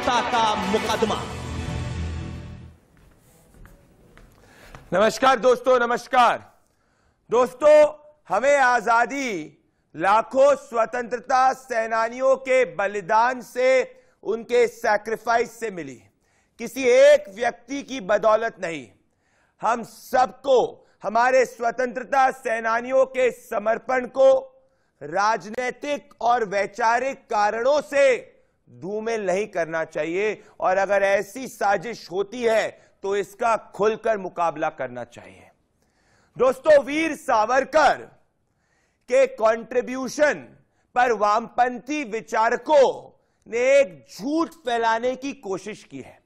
स्वतंत्रता का मुकदमा। नमस्कार दोस्तों, नमस्कार दोस्तों। हमें आजादी लाखों स्वतंत्रता सेनानियों के बलिदान से, उनके सैक्रिफाइस से मिली, किसी एक व्यक्ति की बदौलत नहीं। हम सबको हमारे स्वतंत्रता सेनानियों के समर्पण को राजनीतिक और वैचारिक कारणों से धूमिल नहीं करना चाहिए, और अगर ऐसी साजिश होती है तो इसका खुलकर मुकाबला करना चाहिए। दोस्तों, वीर सावरकर के कंट्रीब्यूशन पर वामपंथी विचारकों ने एक झूठ फैलाने की कोशिश की है।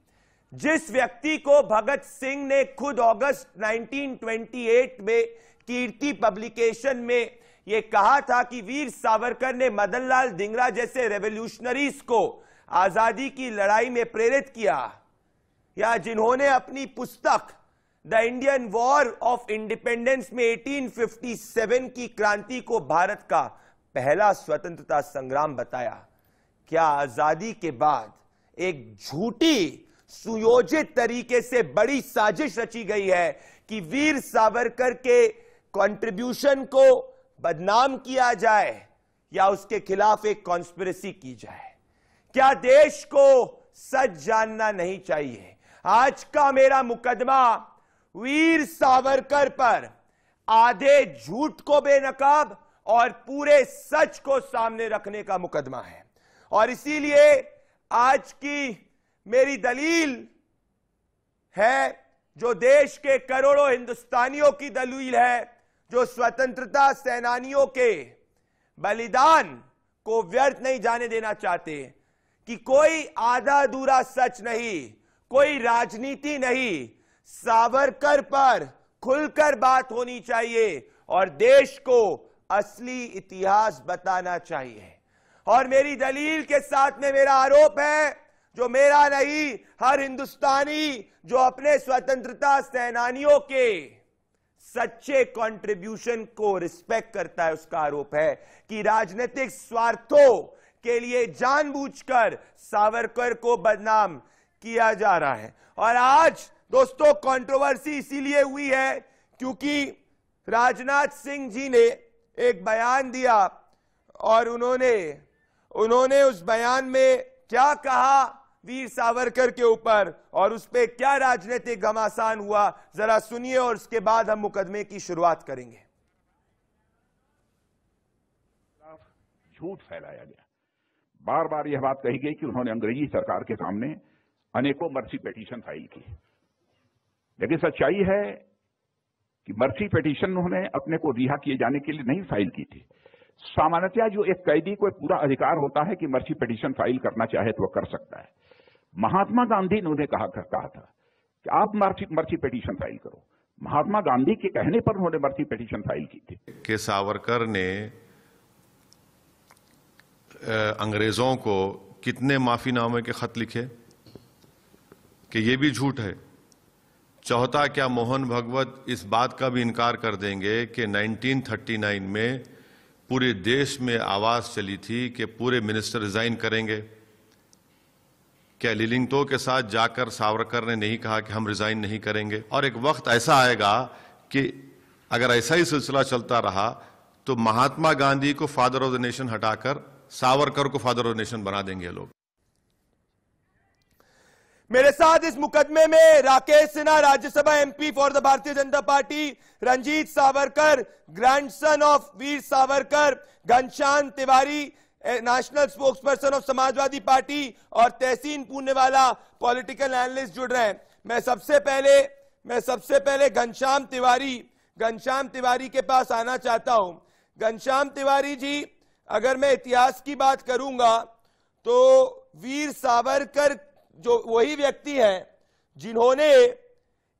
जिस व्यक्ति को भगत सिंह ने खुद अगस्त 1928 में कीर्ति पब्लिकेशन में यह कहा था कि वीर सावरकर ने मदनलाल धिंगरा जैसे रेवोल्यूशनरीज को आजादी की लड़ाई में प्रेरित किया, या जिन्होंने अपनी पुस्तक the Indian war of independence में 1857 की क्रांति को भारत का पहला स्वतंत्रता संग्राम बताया, क्या आजादी के बाद एक झूठी सुयोजित तरीके से बड़ी साजिश रची गई है कि वीर सावरकर के कंट्रीब्यूशन को बदनाम किया जाए या उसके खिलाफ एक कॉन्स्पिरेसी की जाए? क्या देश को सच जानना नहीं चाहिए? आज का मेरा मुकदमा वीर सावरकर पर आधे झूठ को बेनकाब और पूरे सच को सामने रखने का मुकदमा है। और इसीलिए आज की मेरी दलील है, जो देश के करोड़ों हिंदुस्तानियों की दलील है, जो स्वतंत्रता सेनानियों के बलिदान को व्यर्थ नहीं जाने देना चाहते, कि कोई आधा अधूरा सच नहीं, कोई राजनीति नहीं, सावरकर पर खुलकर बात होनी चाहिए और देश को असली इतिहास बताना चाहिए। और मेरी दलील के साथ में मेरा आरोप है, जो मेरा नहीं, हर हिंदुस्तानी जो अपने स्वतंत्रता सेनानियों के सच्चे कंट्रीब्यूशन को रिस्पेक्ट करता है, उसका आरोप है कि राजनीतिक स्वार्थों के लिए जानबूझकर सावरकर को बदनाम किया जा रहा है। और आज दोस्तों कंट्रोवर्सी इसीलिए हुई है क्योंकि राजनाथ सिंह जी ने एक बयान दिया, और उन्होंने उस बयान में क्या कहा वीर सावरकर के ऊपर, और उस पर क्या राजनीतिक घमासान हुआ, जरा सुनिए और उसके बाद हम मुकदमे की शुरुआत करेंगे। झूठ फैलाया गया, बार बार यह बात कही गई कि उन्होंने अंग्रेजी सरकार के सामने अनेकों मर्सी पिटीशन फाइल की, लेकिन सच्चाई है कि मर्सी पिटीशन उन्होंने अपने को रिहा किए जाने के लिए नहीं फाइल की थी। सामान्यतः जो एक कैदी को पूरा अधिकार होता है कि मर्सी पिटीशन फाइल करना चाहे तो वह कर सकता है। महात्मा गांधी ने उन्हें कहा था कि आप मर्सी पिटीशन फाइल करो। महात्मा गांधी के कहने पर उन्होंने मर्सी पिटीशन फाइल की थी। कि सावरकर ने अंग्रेजों को कितने माफीनामे के खत लिखे, कि ये भी झूठ है। चौथा, क्या मोहन भगवत इस बात का भी इनकार कर देंगे कि 1939 में पूरे देश में आवाज चली थी कि पूरे मिनिस्टर रिजाइन करेंगे? क्या लिलिंगतो के साथ जाकर सावरकर ने नहीं कहा कि हम रिजाइन नहीं करेंगे? और एक वक्त ऐसा आएगा कि अगर ऐसा ही सिलसिला चलता रहा तो महात्मा गांधी को फादर ऑफ द नेशन हटाकर सावरकर को फादर ऑफ द नेशन बना देंगे लोग। मेरे साथ इस मुकदमे में Rakesh Sinha, Rajya Sabha MP for the Bharatiya Janata Party, Ranjit Savarkar grandson of Veer Savarkar, Ghanshyam Tiwari national spokesperson of Samajwadi Party, और तहसीन पूनेवाला पॉलिटिकल एनालिस्ट जुड़ रहे हैं। मैं सबसे पहले घनश्याम तिवारी के पास आना चाहता हूं। घनश्याम तिवारी जी, अगर मैं इतिहास की बात करूंगा तो वीर सावरकर जो वही व्यक्ति हैं जिन्होंने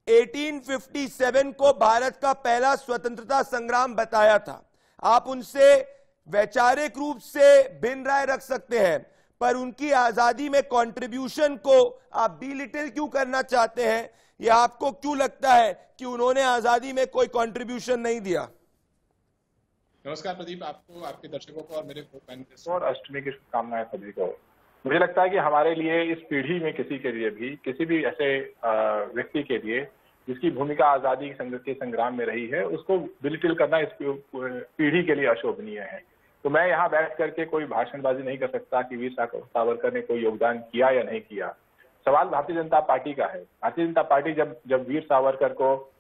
1857 को भारत का पहला स्वतंत्रता संग्राम बताया था। आप उनसे वैचारिक रूप से भिन्न राय रख सकते हैं, पर उनकी आजादी में कंट्रीब्यूशन को आप डिलिटिल क्यों करना चाहते हैं? या आपको क्यों लगता है कि उन्होंने आजादी में कोई कंट्रीब्यूशन नहीं दिया? नमस्कार प्रदीप, आपको, आपके दर्शकों को और मेरे को और अष्टमी की शुभकामनाएं सभी को। मुझे लगता है कि हमारे लिए, इस पीढ़ी में किसी के लिए भी, किसी भी ऐसे व्यक्ति के लिए जिसकी भूमिका आजादी के संग्राम में रही है, उसको बिलिटिल करना इस पीढ़ी के लिए अशोभनीय है। तो मैं यहाँ बैठ करके कोई भाषणबाजी नहीं कर सकता कि वीर सावरकर ने कोई योगदान किया या नहीं किया। सवाल भारतीय जनता पार्टी का है। भारतीय जनता पार्टी जब वीर सावरकर को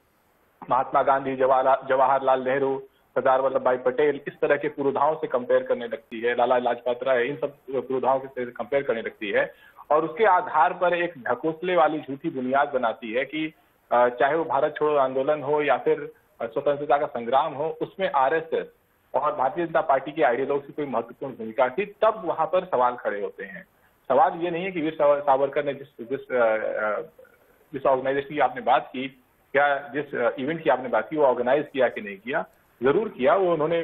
महात्मा गांधी, जवाहरलाल नेहरू, सरदार वल्लभ भाई पटेल, इस तरह के पुरोधाओं से कंपेयर करने लगती है, लाला लाजपत राय, इन सब पुरोधाओं से कंपेयर करने लगती है, और उसके आधार पर एक ढकोसले वाली झूठी बुनियाद बनाती है कि चाहे वो भारत छोड़ो आंदोलन हो या फिर स्वतंत्रता का संग्राम हो, उसमें आरएसएस और भारतीय जनता पार्टी की आइडियोलॉजी की कोई महत्वपूर्ण भूमिका थी, तब वहां पर सवाल खड़े होते हैं। सवाल ये नहीं है कि वीर सावरकर ने जिस ऑर्गेनाइजेशन की आपने बात की या जिस इवेंट की आपने बात की वो ऑर्गेनाइज किया कि नहीं किया। जरूर किया, उन्होंने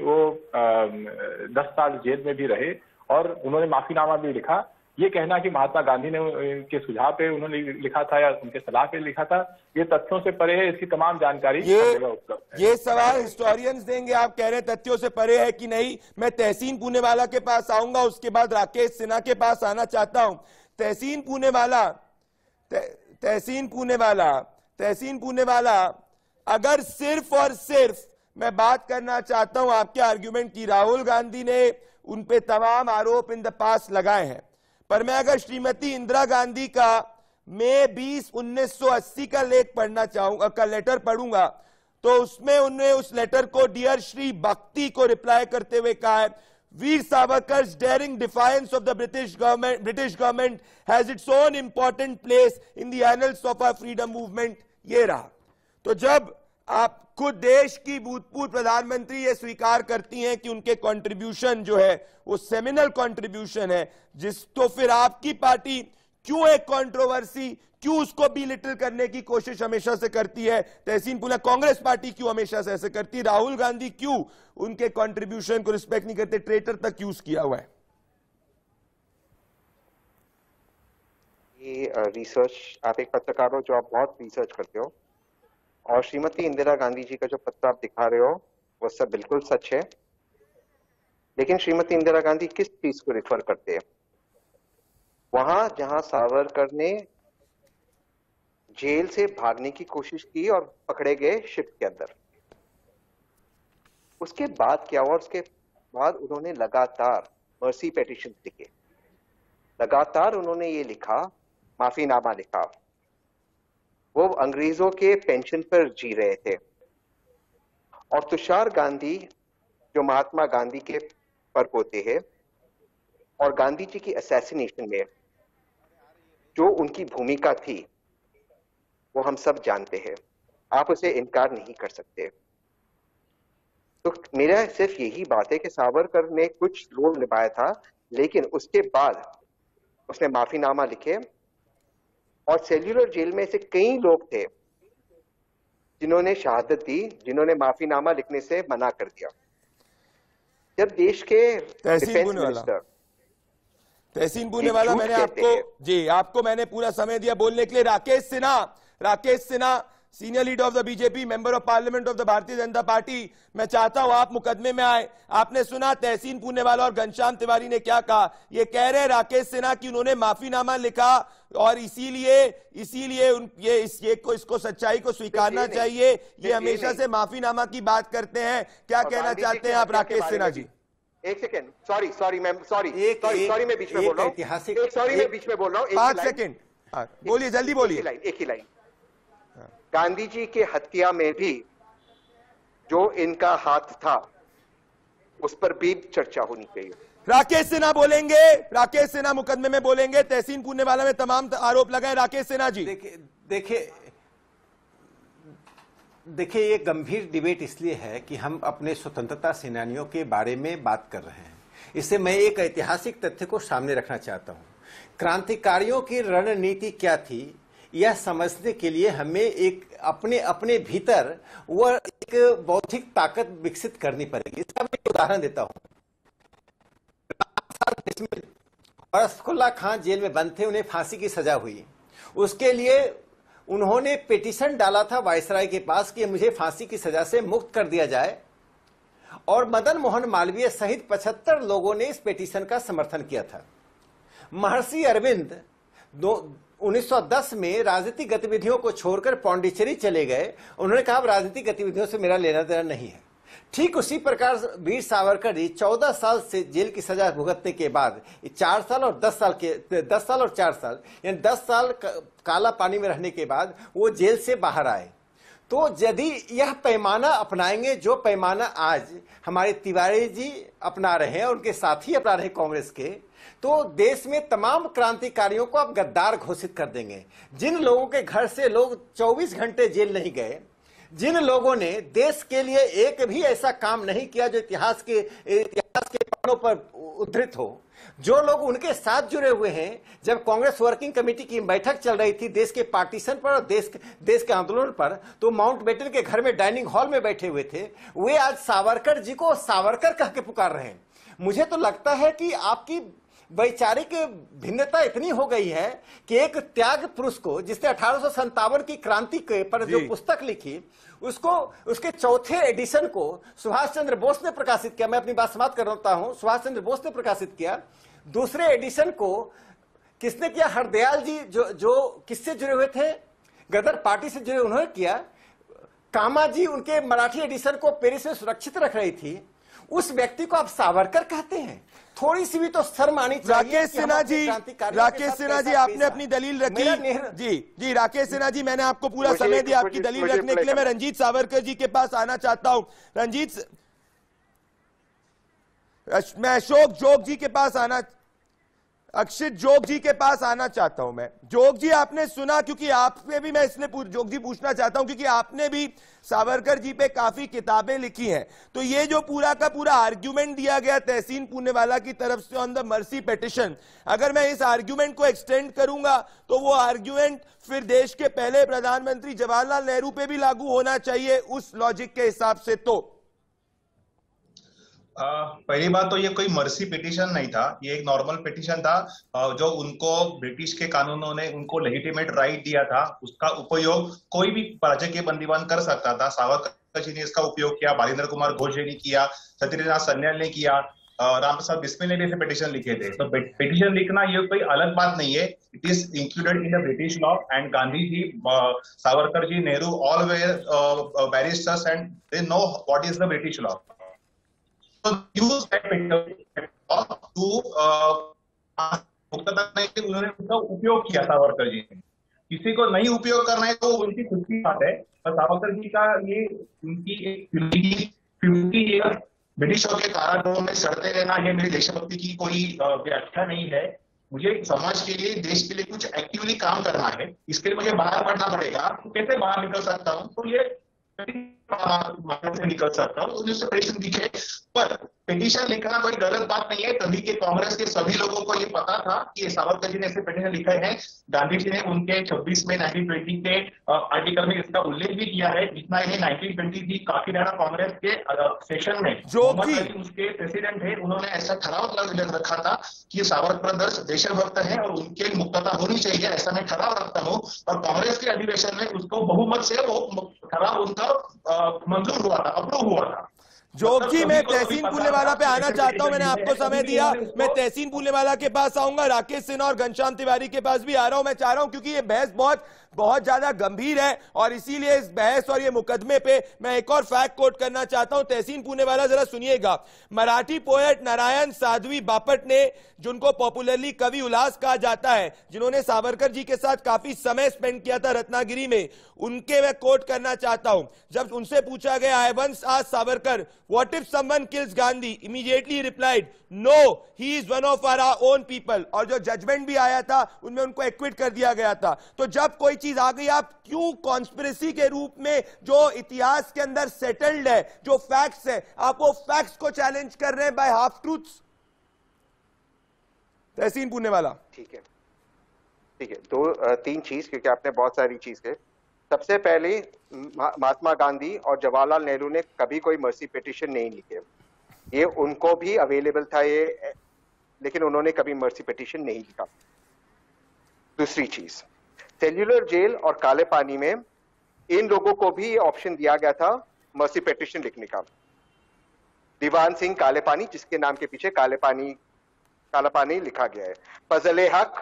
10 साल जेल में भी रहे और उन्होंने माफीनामा भी लिखा। ये कहना कि महात्मा गांधी ने उनके सुझाव पे उन्होंने लिखा था या उनके सलाह पे लिखा था, ये तथ्यों से परे है। इसकी तमाम जानकारी ये सवाल हिस्टोरियंस देंगे। आप कह रहे हैं तथ्यों से परे है कि नहीं। मैं तहसीन पूनेवाला के पास आऊंगा, उसके बाद राकेश सिन्हा के पास आना चाहता हूं। तहसीन पूनेवाला, अगर सिर्फ और सिर्फ मैं बात करना चाहता हूं आपके आर्ग्यूमेंट की, राहुल गांधी ने उन पे तमाम आरोप इन द पास लगाए हैं, पर मैं अगर श्रीमती इंदिरा गांधी का मई 20, 1980 का लेख पढ़ना चाहूंगा, का लेटर पढ़ूंगा, तो उसमें उन्होंने उस लेटर को डियर श्री भक्ति को रिप्लाई करते हुए कहा है, Veer Savarkar's daring defiance of the British government has its own important place in the annals of our freedom movement. ये रहा। तो जब आप खुद देश की भूतपूर्व प्रधानमंत्री ये स्वीकार करती हैं कि उनके कंट्रीब्यूशन जो है वो सेमिनल कंट्रीब्यूशन है, तो फिर आपकी पार्टी क्यों एक कंट्रोवर्सी, क्यों उसको बिलिटिल करने की कोशिश हमेशा से करती है? तहसीन पूना कांग्रेस पार्टी क्यों हमेशा से ऐसे करती है? राहुल गांधी क्यों उनके कंट्रीब्यूशन को रिस्पेक्ट नहीं करते? ट्रेटर तक यूज किया हुआ है। ये रिसर्च, आप एक पत्रकार हो जो आप बहुत रिसर्च करते हो, और श्रीमती इंदिरा गांधी जी का जो पत्र आप दिखा रहे हो वो सब बिल्कुल सच है, लेकिन श्रीमती इंदिरा गांधी किस चीज को रिफर करते हैं? वहां जहां सावरकर ने जेल से भागने की कोशिश की और पकड़े गए शिप के अंदर, उसके बाद क्या हुआ? उसके बाद उन्होंने लगातार मर्सी पेटिशन लिखे, लगातार उन्होंने ये लिखा, माफीनामा लिखा। वो अंग्रेजों के पेंशन पर जी रहे थे, और तुषार गांधी जो महात्मा गांधी के परपोते हैं, और गांधी जी की असैसिनेशन में जो उनकी भूमिका थी वो हम सब जानते हैं, आप उसे इनकार नहीं कर सकते। तो मेरा सिर्फ यही बात है कि सावरकर ने कुछ रोल निभाया था, लेकिन उसके बाद उसने माफीनामा लिखे, और सेल्यूलर जेल में से कई लोग थे जिन्होंने शहादत दी, जिन्होंने माफीनामा लिखने से मना कर दिया। जब देश के डिफेंस मिनिस्टर तहसीन पूनेवाला, मैंने आपको मैंने पूरा समय दिया बोलने के लिए। Rakesh Sinha senior leader of the BJP, member of parliament of the Bharatiya Janata party, मैं चाहता हूं आप मुकदमे में आए। आपने सुना तहसीन पूनेवाला और घनश्याम तिवारी ने क्या कहा? ये कह रहे राकेश सिन्हा कि उन्होंने माफीनामा लिखा और इसीलिए इसको सच्चाई को स्वीकारना चाहिए। ये हमेशा से माफीनामा की बात करते हैं। क्या कहना चाहते हैं आप राकेश सिन्हा जी? एक सेकेंड, सॉरी मैं बीच में बोल रहा हूँ, 5 सेकेंड बोलिए, जल्दी बोलिए। एक ही लाइन। गांधी जी के हत्या में भी जो इनका हाथ था उस पर भी चर्चा होनी चाहिए। राकेश सिन्हा बोलेंगे, राकेश सिन्हा मुकदमे में बोलेंगे। तहसीन पूनेवाला में तमाम आरोप लगाए। राकेश सिन्हा जी देखिए ये गंभीर डिबेट इसलिए है कि हम अपने स्वतंत्रता सेनानियों के बारे में बात कर रहे हैं। इससे मैं एक ऐतिहासिक तथ्य को सामने रखना चाहता हूं। क्रांतिकारियों की रणनीति क्या थी, यह समझने के लिए हमें एक अपने भीतर वह एक बौद्धिक ताकत विकसित करनी पड़ेगी। इसका मैं एक उदाहरण देता हूं। असफुल्ला खां जेल में बंद थे, उन्हें फांसी की सजा हुई। उसके लिए उन्होंने पिटीशन डाला था वायसराय के पास कि मुझे फांसी की सजा से मुक्त कर दिया जाए, और मदन मोहन मालवीय सहित 75 लोगों ने इस पिटीशन का समर्थन किया था। महर्षि अरविंद 1910 में राजनीतिक गतिविधियों को छोड़कर पौंडीचेरी चले गए। उन्होंने कहा राजनीतिक गतिविधियों से मेरा लेना देना नहीं है। ठीक उसी प्रकार वीर सावरकर जी 14 साल से जेल की सजा भुगतने के बाद 4 साल और 10 साल और 4 साल यानी 10 साल काला पानी में रहने के बाद वो जेल से बाहर आए। तो यदि यह पैमाना अपनाएंगे जो पैमाना आज हमारे तिवारी जी अपना रहे हैं, उनके साथी अपना रहे कांग्रेस के, तो देश में तमाम क्रांतिकारियों को आप गद्दार घोषित कर देंगे। जिन लोगों के घर से लोग 24 घंटे जेल नहीं गए, जिन लोगों ने देश के लिए एक भी ऐसा काम नहीं किया जो इतिहास के पन्नों पर उद्धृत हो, जो लोग उनके साथ जुड़े हुए हैं जब कांग्रेस वर्किंग कमेटी की बैठक चल रही थी देश के पार्टीशन पर और देश के आंदोलन पर, तो माउंटबेटन के घर में डाइनिंग हॉल में बैठे हुए थे, वे आज सावरकर जी को सावरकर कह के पुकार रहे हैं। मुझे तो लगता है कि आपकी वैचारिक भिन्नता इतनी हो गई है कि एक त्याग पुरुष को, जिसने 1857 की क्रांति के पर जो पुस्तक लिखी, उसको उसके चौथे एडिशन को सुभाष चंद्र बोस ने प्रकाशित किया। मैं अपनी बात समाप्त करता हूं। सुभाष चंद्र बोस ने प्रकाशित किया। दूसरे एडिशन को किसने किया? हरदयाल जी, जो किससे जुड़े हुए थे, गदर पार्टी से जुड़े, उन्होंने किया। कामा जी उनके मराठी एडिशन को पेरिस में सुरक्षित रख रही थी। उस व्यक्ति को आप सावरकर कहते हैं? थोड़ी सी भी तो शर्म आनी चाहिए। राकेश सिन्हा जी, आपने अपनी दलील रखी। जी राकेश सिन्हा जी, मैंने आपको पूरा समय दिया आपकी दलील रखने के लिए। मैं रंजीत सावरकर जी के पास आना चाहता हूं। मैं अक्षित जोग जी के पास आना चाहता हूं। मैं जोग जी, आपने सुना, क्योंकि आपने भी, मैं इसलिए जोग जी पूछना चाहता हूं क्योंकि आपने भी सावरकर जी पे काफी किताबें लिखी हैं। तो ये जो पूरा का पूरा आर्ग्यूमेंट दिया गया तहसीन पूनेवाला की तरफ से ऑन द मर्सी पिटीशन, अगर मैं इस आर्ग्यूमेंट को एक्सटेंड करूंगा तो वो आर्ग्यूमेंट फिर देश के पहले प्रधानमंत्री जवाहरलाल नेहरू पे भी लागू होना चाहिए उस लॉजिक के हिसाब से। तो पहली बात तो ये कोई मर्सी पिटीशन नहीं था, ये एक नॉर्मल पिटीशन था जो उनको ब्रिटिश के कानूनों ने उनको लेजिटिमेट राइट दिया था। उसका उपयोग कोई भी राज्य के बंदीवान कर सकता था। सावरकर जी ने इसका उपयोग किया, बालिंद्र कुमार घोष जी ने किया, सत्येंद्रनाथ सन्याल ने किया, रामप्रसाद बिस्मिल ने भी ऐसे पिटीशन लिखे थे। तो पिटीशन लिखना ये कोई अलग बात नहीं है। It is included in the British law and Gandhi ji, Savarkar ji, Nehru, all were barristers and they know what is the British law. Use उन्होंने उसका उपयोग किया सावरकर जी ने। किसी को नहीं उपयोग करना है तो उनकी खुद की बात है। और सावरकर जी का ये उनकी एक 50 ईयर ब्रिटिशों के कारागृहों में सड़ते रहना, ये मेरी देशभक्ति की कोई व्याख्या नहीं है। मुझे समाज के लिए, देश के लिए कुछ एक्टिवली काम करना है, इसके लिए मुझे बाहर पढ़ना पड़ेगा। तो कैसे बाहर निकल सकता हूँ? तो ये से निकल सकता हूँ, पिटीशन लिखे। पर पिटीशन लिखना कोई गलत बात नहीं है। तभी के कांग्रेस के सभी लोगों को ये पता था कि सावरकर जी ने ऐसे पिटीशन लिखे हैं। गांधी जी ने उनके 26 में 1920 के आर्टिकल में इसका उल्लेख भी किया है। इतना ही 1920 की काकीनाडा कांग्रेस के सेशन में जो उसके प्रेसिडेंट थे, उन्होंने ऐसा ठराव रखा था कि सावरकर ब्रदर्स देशभक्त हैं और उनके मुक्तता होनी चाहिए, ऐसा मैं ठराव रखता हूँ। और कांग्रेस के अधिवेशन में उसको बहुमत से वो ठराव उनका मंजूर हुआ था, अप्रूव हुआ था। जोग जी, मैं तहसीन पूनेवाला पे आना चाहता हूं। मैंने आपको समय दिया, मैं तहसीन पूनेवाला के पास आऊंगा, राकेश सिन्हा और घनश्याम तिवारी के पास भी आ रहा हूं। मैं चाह रहा हूं क्योंकि ये बहस बहुत ज्यादा गंभीर है और इसीलिए इस बहस और ये मुकदमे पे मैं एक और फैक्ट कोट करना चाहता हूं। तहसीन पूनेवाला, जरा सुनिएगा। मराठी पोएट नारायण साध्वी बापट ने, जिनको पॉपुलरली कवि उल्लास कहा जाता है, जिन्होंने सावरकर जी के साथ काफी समय स्पेंड किया था रत्नागिरी में, उनके मैं कोट करना चाहता हूं। जब उनसे पूछा गया, I once asked Savarkar, what if someone kills Gandhi? Immediately replied, no, he is one of our own people. और जो जजमेंट भी आया था उनमें उनको एक्विट कर दिया गया था। तो जब कोई चीज आ गई, आप क्यों कॉन्स्पिरेसी के रूप में, जो इतिहास के अंदर सेटल्ड है, जो फैक्ट्स है, आप वो फैक्ट्स को चैलेंज कर रहे हैं बाय हाफ ट्रूथ्स? तहसीन पूनेवाला। ठीक है, 2-3 चीज, क्योंकि आपने बहुत सारी चीज कही। सबसे पहले, महात्मा गांधी और जवाहरलाल नेहरू ने कभी कोई मर्सी पिटीशन नहीं लिखे। ये उनको भी अवेलेबल था ये, लेकिन उन्होंने कभी मर्सी पिटीशन नहीं लिखा। दूसरी चीज, सेल्यूलर जेल और काले पानी में इन लोगों को भी ये ऑप्शन दिया गया था मर्सी पिटीशन लिखने का। दीवान सिंह काले पानी, जिसके नाम के पीछे काले पानी काला पानी लिखा गया है। फजल हक,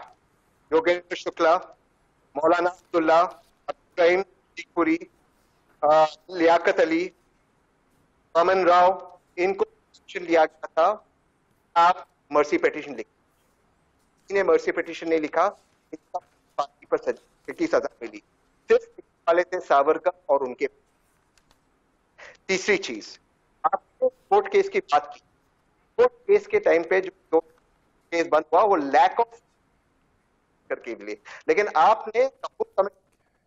योगेंद्र शुक्ला, मौलाना अब्दुल्ला, अब्दुल पुरी, लियाकत अली, अमन राव, इनको लिया गया था आप मर्सी पिटीशन लिखें। इन्हें मर्सी पिटीशन नहीं लिखा, इनका फांसी पर की सजा मिली, सिर्फ वाले थे सावरकर और उनके। तीसरी चीज, आपने कोर्ट केस की बात की। कोर्ट केस के टाइम पे जो केस बंद हुआ वो लैक ऑफ करके लिए, लेकिन आपने कपूर कमीशन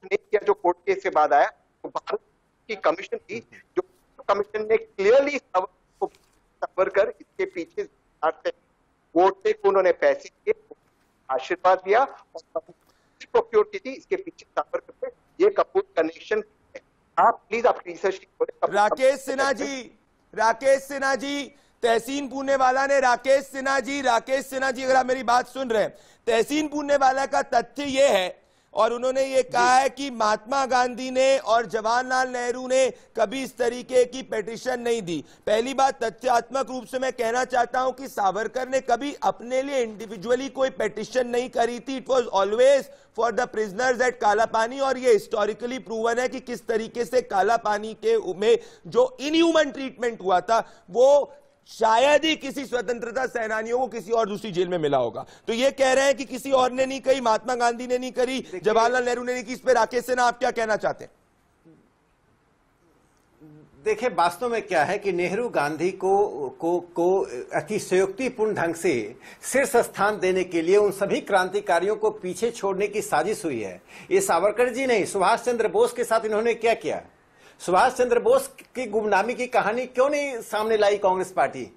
नहीं किया जो कोर्ट केस के बाद आया। तो भारत की कमीशन थी, जो कमीशन ने क्लियरली सावरकर इसके पीछे वोट से उन्होंने पैसे दिए, आशीर्वाद दिया और प्रोक्योर की थी, इसके पीछे सावरकर पे ये कपूर कनेक्शन। आप प्लीज आप रिसर्च राकेश सिन्हा जी, तहसीन पूनेवाला ने राकेश सिन्हा जी, अगर आप मेरी बात सुन रहे हैं, तहसीन पूनेवाला का तथ्य यह है और उन्होंने ये कहा है कि महात्मा गांधी ने और जवाहरलाल नेहरू ने कभी इस तरीके की पिटीशन नहीं दी। पहली बात, तथ्यात्मक रूप से मैं कहना चाहता हूं कि सावरकर ने कभी अपने लिए इंडिविजुअली कोई पिटीशन नहीं करी थी। It was always for the prisoners at Kala Pani, और ये हिस्टोरिकली प्रूवन है कि किस तरीके से काला पानी के में जो इनह्यूमन ट्रीटमेंट हुआ था वो शायद ही किसी स्वतंत्रता सेनानियों को किसी और दूसरी जेल में मिला होगा। तो ये कह रहे हैं कि किसी और ने नहीं कही, महात्मा गांधी ने नहीं करी, जवाहरलाल नेहरू ने नहीं की। इस पर राकेश सिन्हा आप क्या कहना चाहते हैं? देखिए, वास्तव में क्या है कि नेहरू गांधी को अतिशयोक्तिपूर्ण ढंग से शीर्ष स्थान देने के लिए उन सभी क्रांतिकारियों को पीछे छोड़ने की साजिश हुई है। ये सावरकर जी नहीं, सुभाष चंद्र बोस के साथ इन्होंने क्या किया? सुभाष चंद्र बोस की गुमनामी की कहानी क्यों नहीं सामने लाई कांग्रेस पार्टी?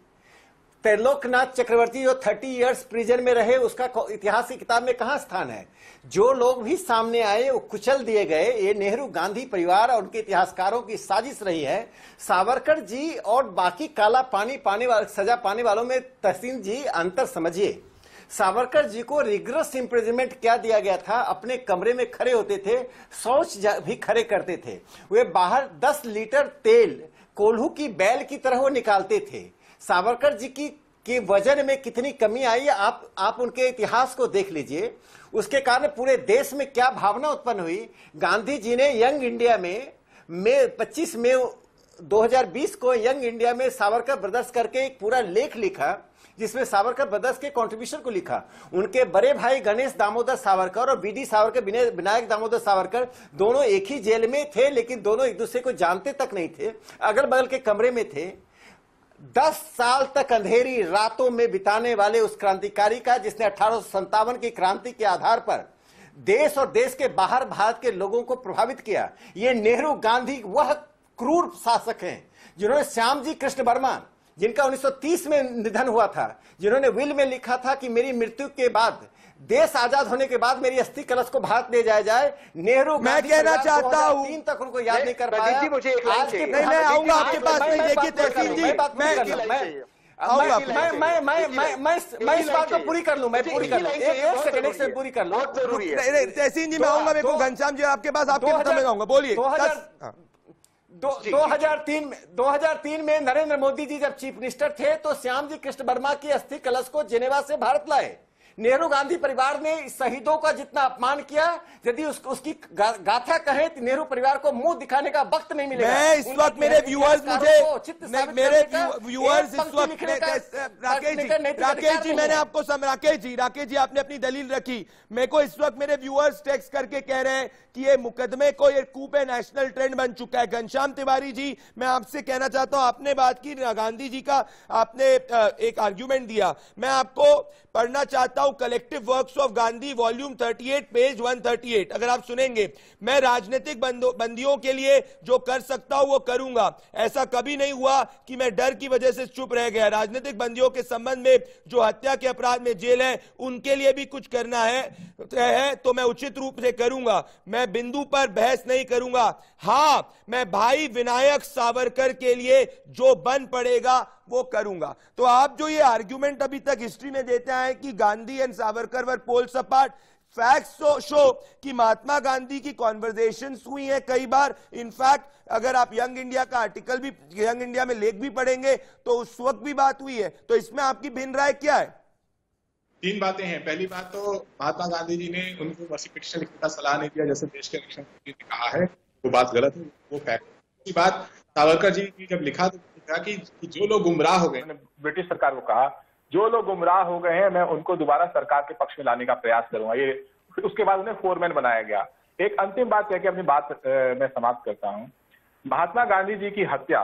त्रिलोकनाथ चक्रवर्ती जो 30 इयर्स प्रिजन में रहे, उसका इतिहास की किताब में कहां स्थान है? जो लोग भी सामने आए वो कुचल दिए गए। ये नेहरू गांधी परिवार और उनके इतिहासकारों की साजिश रही है। सावरकर जी और बाकी काला पानी सजा पाने वालों में तहसीन जी अंतर समझिए। सावरकर जी को रिग्रेस इंप्रिजनमेंट क्या दिया गया था? अपने कमरे में खड़े होते थे, शौच भी खड़े करते थे, वे बाहर 10 लीटर तेल कोल्हू की बैल की तरह वो निकालते थे। सावरकर जी की वजन में कितनी कमी आई, आप उनके इतिहास को देख लीजिए। उसके कारण पूरे देश में क्या भावना उत्पन्न हुई। गांधी जी ने यंग इंडिया में 25 मई 2020 को यंग इंडिया में सावरकर ब्रदर्स करके एक पूरा लेख लिखा, जिसमें सावरकर ब्रदर्स के कंट्रीब्यूशन को लिखा। उनके बड़े भाई गणेश दामोदर सावरकर और बीडी सावरकर, विनायक दामोदर सावरकर, दोनों एक ही जेल में थे, लेकिन दोनों एक दूसरे को जानते तक नहीं थे, अगल बगल के कमरे में थे। 10 साल तक अंधेरी रातों में बिताने वाले उस क्रांतिकारी का, जिसने 1857 की क्रांति के आधार पर देश और देश के बाहर भारत के लोगों को प्रभावित किया। ये नेहरू गांधी वह क्रूर शासक हैं जिन्होंने श्याम जी कृष्ण वर्मा, जिनका 1930 में निधन हुआ था, जिन्होंने विल में लिखा था कि मेरी मृत्यु के बाद, देश आजाद होने के बाद मेरी अस्थि कलश को भारत ले जाया जाए। नेहरू, मैं कहना चाहता हूं 3 तक उनको याद नहीं कर पाया। मुझे आज के नहीं, मैं आऊंगा आपके पास में। देखिए तहसीन जी, मैं इस बात को पूरी कर लूं, मैं पूरी कर लूं, एक सेकंड पूरी कर लूं। तहसीन जी मैं आऊंगा, मेरे को घनश्याम जी आपके पास आपके समय आऊंगा, बोलिए। 2003 में नरेंद्र मोदी जी जब चीफ मिनिस्टर थे तो श्याम जी कृष्ण वर्मा की अस्थि कलश को जेनेवा से भारत लाए। नेहरू गांधी परिवार ने शहीदों का जितना अपमान किया, यदि उसकी गाथा कहे तो नेहरू परिवार को मुंह दिखाने का वक्त नहीं मिलेगा। मैं इस वक्त मेरे व्यूअर्स इस वक्त राकेश जी, मैंने आपको राकेश जी आपने अपनी दलील रखी। मेरे को इस वक्त मेरे व्यूअर्स टेक्स्ट करके कह रहे हैं कि ये मुकदमे को ये कूप नेशनल ट्रेंड बन चुका है। घनश्याम तिवारी जी, मैं आपसे कहना चाहता हूं, आपने बात की गांधी जी का, आपने एक आर्ग्यूमेंट दिया, मैं आपको पढ़ना चाहता हूं collective works of Gandhi volume 38 page 138। अगर आप सुनेंगे, मैं राजनीतिक बंदियों के लिए जो कर सकता हूं वो करूंगा। ऐसा कभी नहीं हुआ कि मैं डर की वजह से चुप रह गया। राजनीतिक बंदियों के संबंध में जो हत्या के अपराध में जेल है, उनके लिए भी कुछ करना है तो मैं उचित रूप से करूंगा। मैं बिंदु पर बहस नहीं करूंगा। हां, मैं भाई विनायक सावरकर के लिए जो बन पड़ेगा वो करूंगा। तो आप जो ये आर्ग्यूमेंट अभी तक हिस्ट्री में देते हैं कि Gandhi and Savarkar were poles apart, facts show कि महात्मा गांधी की कॉन्वर्सेशंस हुई हैं कई बार। इनफैक्ट अगर आप यंग इंडिया का आर्टिकल भी, यंग इंडिया में लेख भी पढ़ेंगे तो उस वक्त भी बात हुई है। तो इसमें आपकी भिन्न राय क्या है? तीन बातें हैं। पहली बात तो महात्मा गांधी जी ने उनको मर्सी पिटीशन लिखने का सलाह नहीं दिया, जैसे देश के रक्षण मंत्री ने कहा है, वो बात गलत है, वो फैक्ट। दूसरी बात, सावरकर जी ने जब लिखा तो कहा कि जो लोग गुमराह हो गए, ब्रिटिश सरकार को कहा जो लोग गुमराह हो गए हैं मैं उनको दोबारा सरकार के पक्ष में लाने का प्रयास करूंगा। ये उसके बाद उन्हें फोरमैन बनाया गया। एक अंतिम बात कह के अपनी बात मैं समाप्त करता हूं। महात्मा गांधी जी की हत्या,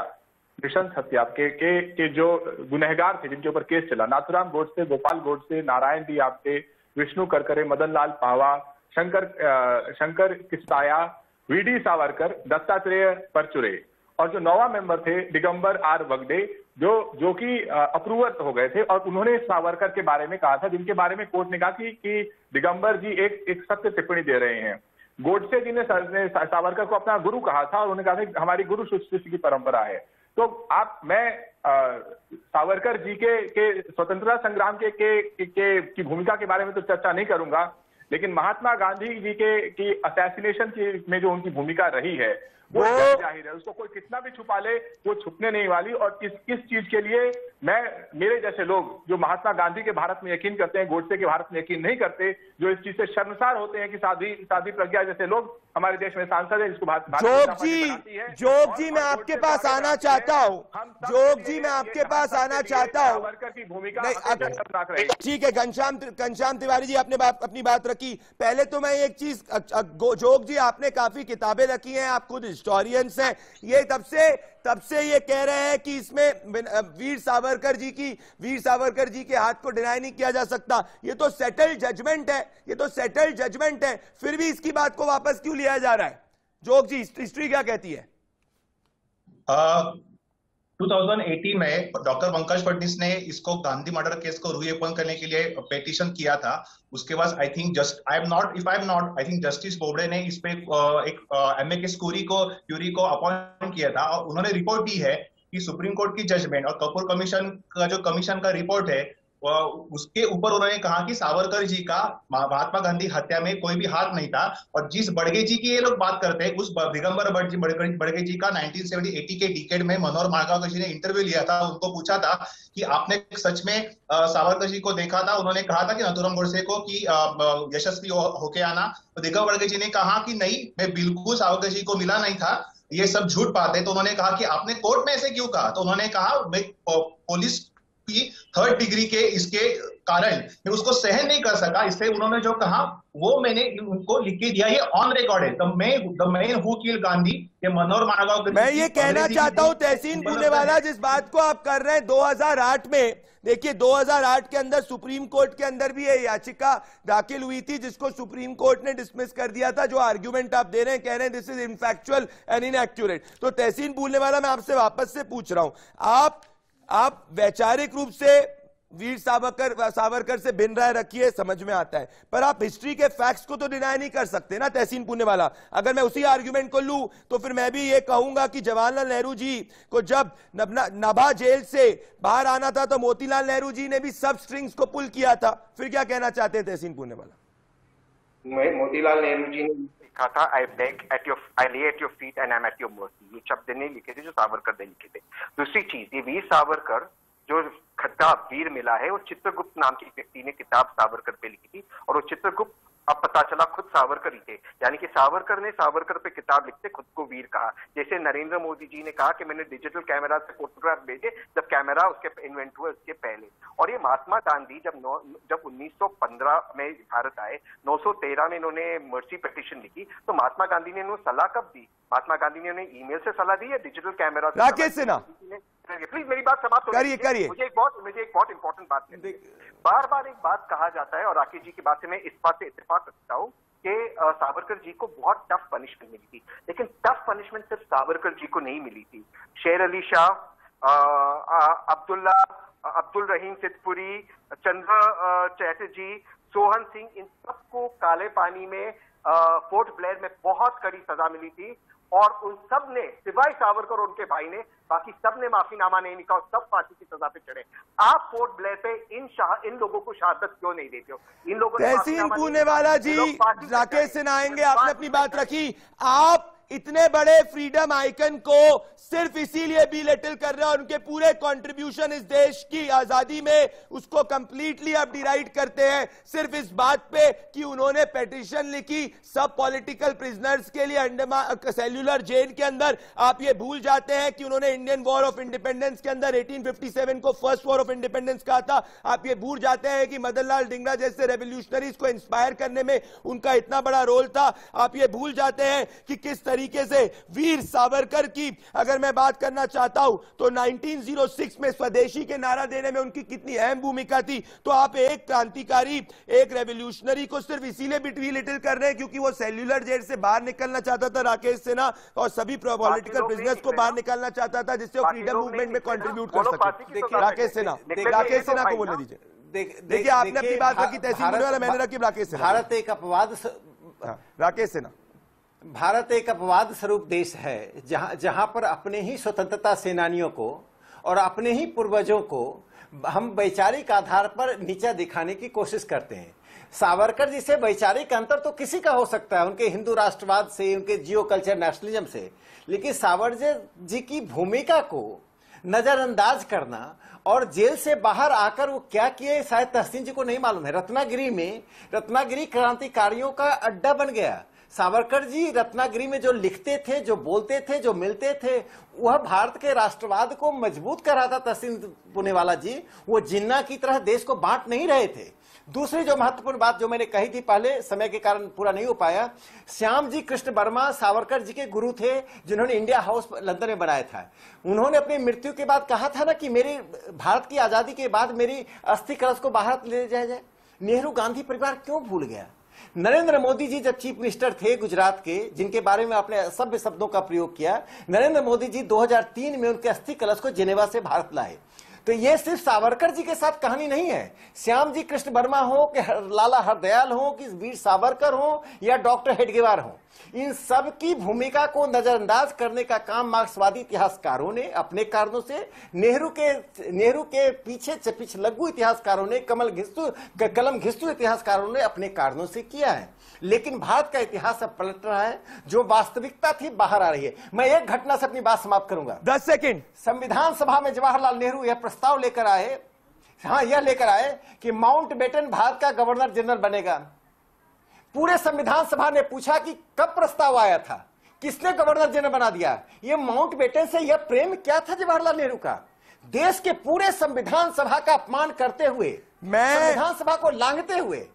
नृशंस हत्या के जो गुनहगार थे जिनके ऊपर केस चला, नाथुराम गोडसे, गोपाल गोडसे, नारायण डी आप्टे, विष्णु करकरे, मदन लाल पावा, शंकर किस्ताया, वीडी सावरकर, दत्तात्रेय परचुरे और जो 9वां मेंबर थे दिगंबर आर वगडे, जो कि अप्रूवर हो गए थे और उन्होंने सावरकर के बारे में कहा था, जिनके बारे में कोर्ट ने कहा कि दिगंबर जी एक सत्य टिप्पणी दे रहे हैं। गोडसे जी ने सावरकर को अपना गुरु कहा था और उन्होंने कहा था हमारी गुरु शिष्य की परंपरा है। तो मैं सावरकर जी के स्वतंत्रता संग्राम की भूमिका के बारे में तो चर्चा नहीं करूंगा, लेकिन महात्मा गांधी जी की असैसिनेशन में जो उनकी भूमिका रही है वो जाहिर है, उसको कोई कितना भी छुपा ले वो छुपने नहीं वाली। और इस चीज के लिए मेरे जैसे लोग जो महात्मा गांधी के भारत में यकीन करते हैं, गोडसे के भारत में यकीन नहीं करते, जो इस चीज से शर्मसार होते हैं कि साध्वी प्रज्ञा जैसे लोग हमारे देश में सांसद है जिसको जोग जी मैं आपके पास आना चाहता हूँ, जोग जी मैं आपके पास आना चाहता हूँ। की भूमिका ठीक है, घनश्याम तिवारी जी आपने अपनी बात रखी। पहले तो मैं एक चीज, जोग जी आपने काफी किताबें रखी हैं, आप खुद हिस्टोरियंस हैं, ये तब से ये कह रहे हैं कि इसमें वीर सावरकर जी के हाथ को डिनाई नहीं किया जा सकता। ये तो सेटल्ड जजमेंट है, फिर भी इसकी बात को वापस क्यों लिया जा रहा है? जोग जी, हिस्ट्री क्या कहती है? 2018 में डॉक्टर पंकज फडणवीस ने इसको गांधी मर्डर केस को रीओपन करने के लिए पेटिशन किया था। उसके बाद I think I think justice Bobde ने इस पे एक एमएके क्यूरी को अपॉइंट किया था और उन्होंने रिपोर्ट दी है कि सुप्रीम कोर्ट की जजमेंट और कपूर कमीशन का रिपोर्ट है उसके ऊपर उन्होंने कहा कि सावरकर जी का महात्मा गांधी हत्या में कोई भी हाथ नहीं था। और जिस बड़गे जी की ये लोग बात करते हैं, उस दिगंबर बड़गे जी का 1970-80 के डिकेड में मनोहर मालगांवकर जी ने इंटरव्यू लिया था। उनको पूछा था कि आपने सच में सावरकर जी को देखा था? उन्होंने कहा था कि नाथुराम गोडसे को कि यशस्वी होके आना। तो दिगंबर बड़गे जी ने कहा कि नहीं, मैं बिल्कुल सावरकर जी को मिला नहीं था, ये सब झूठ बात है। तो उन्होंने कहा कि आपने कोर्ट में ऐसे क्यों कहा? तो उन्होंने कहा मैं पुलिस की 3rd डिग्री के इसके कारण मैं उसको सहन नहीं कर सका, इसलिए उन्होंने जो कहा वो मैंने उनको लिख के दिया। ये ऑन रिकॉर्ड है। The man who killed Gandhi, ये मनोहर मालगांवकर। मैं ये कहना चाहता हूं तहसीन पूनेवाला, जिस बात को आप कर रहे हैं 2008 में, देखिए 2008 के अंदर सुप्रीम कोर्ट के अंदर भी ये याचिका दाखिल हुई थी जिसको सुप्रीम कोर्ट ने डिसमिस कर दिया था। जो आर्ग्यूमेंट आप दे रहे हैं, कह रहे हैं दिस इज इनफैक्चुअल एंड इनएक्यूरेट। तो तहसीन पूनेवाला, मैं आपसे वापस से पूछ रहा हूं, आप वैचारिक रूप से वीर सावरकर से भिन्न राय रखिए, समझ में आता है, पर आप हिस्ट्री के फैक्ट्स को तो डिनाई नहीं कर सकते ना तहसीन पूनेवाला। अगर मैं उसी आर्गुमेंट को लूं तो फिर मैं भी ये कहूंगा कि जवाहरलाल नेहरू जी को जब नाभा जेल से बाहर आना था तो मोतीलाल नेहरू जी ने भी सब स्ट्रिंग्स को पुल किया था। फिर क्या कहना चाहते हैं तहसीन पूनेवाला? मोतीलाल नेहरू जी ने लिखा था, आई ले at your feet and I am at your mercy. ये शब्द नहीं लिखे थे जो सावरकर ने लिखे थे। दूसरी चीज, ये वीर सावरकर जो खिताब वीर मिला है वो चित्रगुप्त नाम के व्यक्ति ने किताब सावरकर पे लिखी थी और वो चित्रगुप्त अब पता चला खुद सावरकर ही थे। यानी कि सावरकर ने सावरकर पे किताब लिखते खुद को वीर कहा। जैसे नरेंद्र मोदी जी ने कहा कि मैंने डिजिटल कैमरा से फोटोग्राफ भेजे जब कैमरा उसके इन्वेंट हुआ उसके पहले। और ये महात्मा गांधी जब 1915 में भारत आए, 913 में इन्होंने मर्सी पिटीशन लिखी, तो महात्मा गांधी ने इन्होंने सलाह कब दी? महात्मा गांधी ने उन्हें ईमेल से सलाह दी या डिजिटल कैमरा से? राकेश सिन्हा, प्लीज मेरी बात समाप्त करिए। मुझे एक बहुत इंपॉर्टेंट बात है। बार बार एक बात कहा जाता है और राकेश जी की बात से मैं इस बात से इत्तेफाक रखता हूँ कि सावरकर जी को बहुत टफ पनिशमेंट मिली थी, लेकिन टफ पनिशमेंट सिर्फ सावरकर जी को नहीं मिली थी। शेर अली शाह, अब्दुल रहीम सिद्धपुरी, चंद्र चैटर्जी, सोहन सिंह, इन सबको काले पानी में फोर्ट ब्लेयर में बहुत कड़ी सजा मिली थी और उन सब ने, सिवाय सावरकर और उनके भाई ने, बाकी सब ने माफीनामा नहीं लिखा और सब फांसी की सजा पे चढ़े। आप फोर्ट ब्लेयर पे इन लोगों को शहादत क्यों नहीं देते हो? इन लोगों ने तहसीन पूनेवाला जी, राकेश सिन्हा आएंगे, आपने अपनी बात रखी। आप इतने बड़े फ्रीडम आइकन को सिर्फ इसीलिए बिलिटिल कर रहे हैं और उनके पूरे कंट्रीब्यूशन इस देश की आजादी में उसको कंप्लीटली अब डिराइड करते हैं सिर्फ इस बात पे कि उन्होंने पेटिशन लिखी सब पॉलिटिकल प्रिजनर्स के लिए अंडमान सेल्यूलर जेल के अंदर। आप ये भूल जाते हैं कि उन्होंने इंडियन वॉर ऑफ इंडिपेंडेंस के अंदर 1857 को फर्स्ट वॉर ऑफ इंडिपेंडेंस कहा था। आप ये भूल जाते हैं कि मदन लाल धिंगरा जैसे रेवोल्यूशनरीज को इंस्पायर करने में उनका इतना बड़ा रोल था। आप ये भूल जाते हैं कि किस तरीके से वीर सावरकर की अगर मैं बात करना चाहता हूं तो 1906 में स्वदेशी के नारा देने में उनकी कितनी अहम भूमिका थी। तो आप एक क्रांतिकारी, एक रेवोल्यूशनरी को सिर्फ इसीलिए बिलिटिल कर रहे हैं क्योंकि वो सेल्यूलर जेल से बाहर निकलना चाहता था राकेश सिन्हा और सभी पॉलिटिकल प्रिजनर्स को बाहर निकालना चाहता था जिससे वो फ्रीडम मूवमेंट में कंट्रीब्यूट कर सके। राकेश सिन्हा को बोलने दीजिए। देखिए आपने अपनी बात रखी तहसील वाला, मैंने रखी राकेश सिन्हा। भारत एक अपवाद, राकेश सिन्हा, भारत एक अपवाद स्वरूप देश है जहां पर अपने ही स्वतंत्रता सेनानियों को और अपने ही पूर्वजों को हम वैचारिक आधार पर नीचा दिखाने की कोशिश करते हैं। सावरकर जी से वैचारिक अंतर तो किसी का हो सकता है, उनके हिंदू राष्ट्रवाद से, उनके जियो कल्चर नेशनलिज्म से, लेकिन सावरकर जी की भूमिका को नजरअंदाज करना और जेल से बाहर आकर वो क्या किए शायद तहसीन जी को नहीं मालूम है। रत्नागिरी क्रांतिकारियों का अड्डा बन गया। सावरकर जी रत्नागिरी में जो लिखते थे, जो बोलते थे, जो मिलते थे, वह भारत के राष्ट्रवाद को मजबूत कर रहा था। तहसीन पुनेवाला जी वो जिन्ना की तरह देश को बांट नहीं रहे थे। दूसरी जो महत्वपूर्ण बात जो मैंने कही थी पहले, समय के कारण पूरा नहीं हो पाया, श्याम जी कृष्ण वर्मा सावरकर जी के गुरु थे जिन्होंने इंडिया हाउस लंदन में बनाया था। उन्होंने अपनी मृत्यु के बाद कहा था ना कि मेरी भारत की आजादी के बाद मेरी अस्थि कलश को बाहर ले जाया जाए। नेहरू गांधी परिवार क्यों भूल गया? नरेंद्र मोदी जी जब चीफ मिनिस्टर थे गुजरात के, जिनके बारे में आपने सभ्य शब्दों का प्रयोग किया, नरेंद्र मोदी जी 2003 में उनके अस्थि कलश को जेनेवा से भारत लाए। तो ये सिर्फ सावरकर जी के साथ कहानी नहीं है। श्याम जी कृष्ण वर्मा हो कि लाला हरदयाल हो कि वीर सावरकर हो या डॉक्टर हेडगेवार हो, इन सब की भूमिका को नजरअंदाज करने का काम मार्क्सवादी इतिहासकारों ने अपने कारणों से, नेहरू के पीछे लघु इतिहासकारों ने, कलम घिस्तु इतिहासकारों ने अपने कारणों से किया है। लेकिन भारत का इतिहास अब पलट रहा है, जो वास्तविकता थी बाहर आ रही है। मैं एक घटना से अपनी बात समाप्त करूंगा। 10 सेकंड। संविधान सभा में जवाहरलाल नेहरू यह प्रस्ताव लेकर आए, यह लेकर आए कि माउंटबेटन भारत का गवर्नर जनरल बनेगा। पूरे संविधान सभा ने पूछा कि कब प्रस्ताव आया था, किसने गवर्नर जनरल बना दिया? ये माउंटबेटन से यह प्रेम क्या था जवाहरलाल नेहरू का? देश के पूरे संविधान सभा का अपमान करते हुए, संविधान सभा को लांघते हुए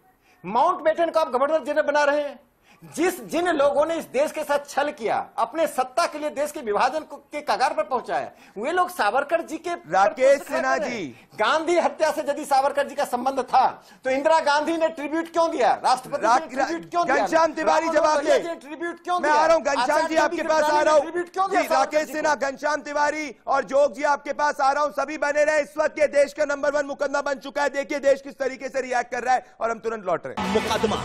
माउंटबेटन को आप गवर्नर जनरल बना रहे हैं। जिन लोगों ने इस देश के साथ छल किया, अपने सत्ता के लिए देश के विभाजन के कगार पर पहुंचाया, वे लोग सावरकर जी के। राकेश सिन्हा जी, गांधी हत्या से यदि सावरकर जी का संबंध था तो इंदिरा गांधी ने ट्रिब्यूट क्यों दिया? राष्ट्रपति ने ट्रिब्यूट क्यों दिया? घनश्याम तिवारी जवाब दे। ट्रिब्यूट क्यों मैं आ रहा हूं घनश्याम जी, आपके पास आ रहा हूं। राकेश सिन्हा, घनश्याम तिवारी और जोग जी आपके पास आ रहा हूं। सभी बने रहे। इस वक्त ये देश का नंबर 1 मुकदमा बन चुका है। देखिए देश किस तरीके से रिएक्ट कर रहा है और हम तुरंत लौट रहे हैं। मुकदमा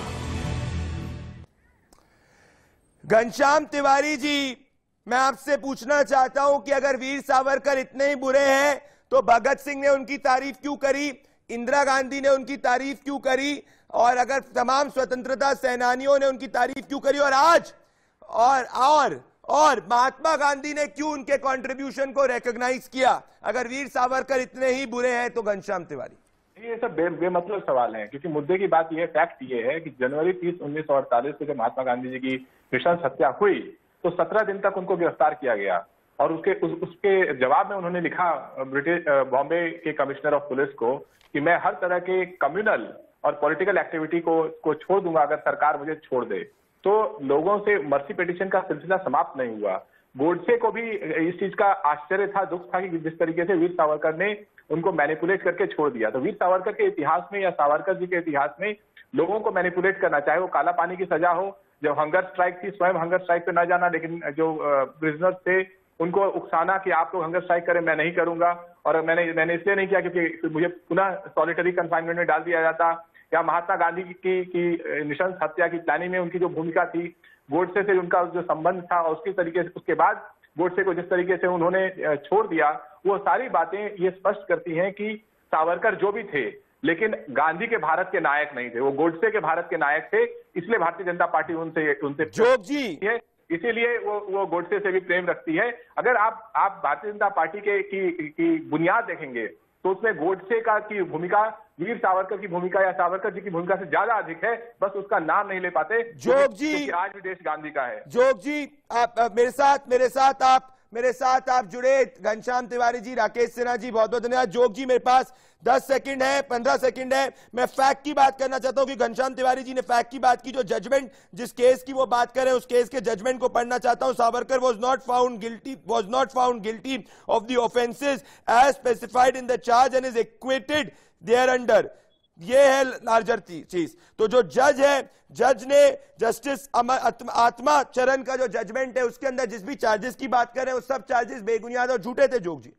घनश्याम तिवारी जी, मैं आपसे पूछना चाहता हूं कि अगर वीर सावरकर इतने ही बुरे हैं तो भगत सिंह ने उनकी तारीफ क्यों करी, इंदिरा गांधी ने उनकी तारीफ क्यों करी, और अगर तमाम स्वतंत्रता सेनानियों ने उनकी तारीफ क्यों करी, और आज और महात्मा गांधी ने क्यों उनके कंट्रीब्यूशन को रिकॉग्नाइज किया? अगर वीर सावरकर इतने ही बुरे हैं तो घनश्याम तिवारी। ये सब बेमतलब सवाल हैं, क्योंकि मुद्दे की बात यह है, फैक्ट ये है कि जनवरी 30, 1948 को जब महात्मा गांधी जी की नृशंस हत्या हुई तो 17 दिन तक उनको गिरफ्तार किया गया और उसके जवाब में उन्होंने लिखा बॉम्बे के कमिश्नर ऑफ पुलिस को कि मैं हर तरह के कम्युनल और पॉलिटिकल एक्टिविटी को छोड़ दूंगा अगर सरकार मुझे छोड़ दे। तो लोगों से मर्सी पिटीशन का सिलसिला समाप्त नहीं हुआ। गोडसे को भी इस चीज का आश्चर्य था, दुख था कि जिस तरीके से वीर सावरकर ने उनको मैनिपुलेट करके छोड़ दिया। तो वीर सावरकर के इतिहास में या सावरकर जी के इतिहास में लोगों को मैनिपुलेट करना, चाहे वो काला पानी की सजा हो, जब हंगर स्ट्राइक थी, स्वयं हंगर स्ट्राइक पे न जाना, लेकिन जो प्रिजनर्स थे उनको उकसाना कि आप लोग हंगर स्ट्राइक करें, मैं नहीं करूंगा, और मैंने इसलिए नहीं किया क्योंकि मुझे पुनः सॉलिटरी कंफाइनमेंट में डाल दिया जाता। या महात्मा गांधी की नृशंस हत्या की प्लानिंग में उनकी जो भूमिका थी, गोडसे से उनका जो संबंध था, और उसके तरीके से उसके बाद गोडसे को जिस तरीके से उन्होंने छोड़ दिया, वो सारी बातें ये स्पष्ट करती हैं कि सावरकर जो भी थे लेकिन गांधी के भारत के नायक नहीं थे, वो गोडसे के भारत के नायक थे। इसलिए भारतीय जनता पार्टी उनसे जोग जी, इसीलिए वो गोडसे से भी प्रेम रखती है। अगर आप भारतीय जनता पार्टी की बुनियाद देखेंगे तो उसमें गोडसे की भूमिका वीर सावरकर की भूमिका या सावरकर जी की भूमिका से ज्यादा अधिक है, बस उसका नाम नहीं ले पाते। जोग जी, आज भी देश गांधी का है। जोग जी, आप मेरे साथ आप जुड़े। घनश्याम तिवारी जी, राकेश सिन्हा जी, बहुत बहुत धन्यवाद। जोग जी, मेरे पास 10 सेकंड है, 15 सेकंड है। मैं फैक्ट की बात करना चाहता हूं कि घनश्याम तिवारी जी ने फैक्ट की बात की, जो जजमेंट, जिस केस की वो बात कर रहे हैं, उस केस के जजमेंट को पढ़ना चाहता हूं। Savarkar was not found guilty of the offenses as specified in the charge and is acquitted thereunder। ये है लार्जर चीज। तो जो जज है, जज ने जस्टिस आत्मा चरण का जो जजमेंट है, उसके अंदर जिस भी चार्जेस की बात कर रहे हैं, वो सब चार्जेस बेबुनियाद और झूठे थे। जोग जी,